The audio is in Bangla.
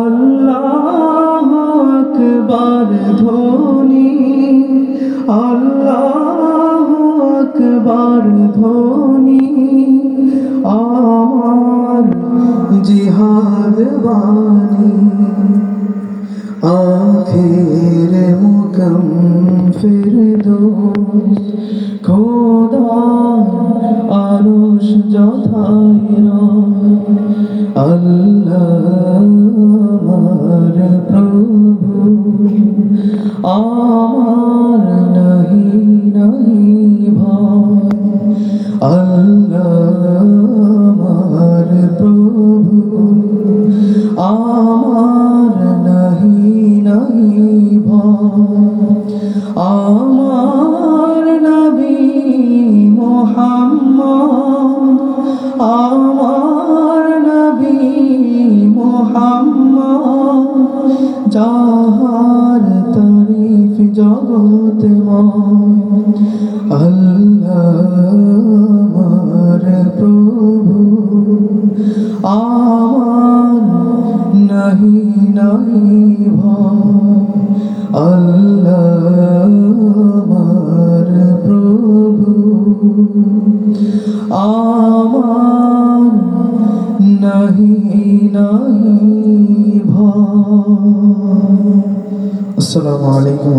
আল্লাহু আকবার ধ্বনি, আল্লাহু আকবার ধ্বনি আমার জিহাদ বাণী। আখির মুকাম ফিরদৌস খোদা আরশ যথায় আল্লাহ আমার প্রভু, আমার নাহি নাহি ভয়। আল্লাহ আমার প্রভু, আমার নাহি নাহি ভয়। আমার নবী মুহাম্মদ, আমার নবী মুহাম্মদ যাহার তারিফ জগতময়। আল্লাহ আমার প্রভু, আমার নাহি নাহি ভয়। আল্লাহ আমার প্রভু, আমার নাহি নাহি ভয়। আসসালামু আলাইকুম।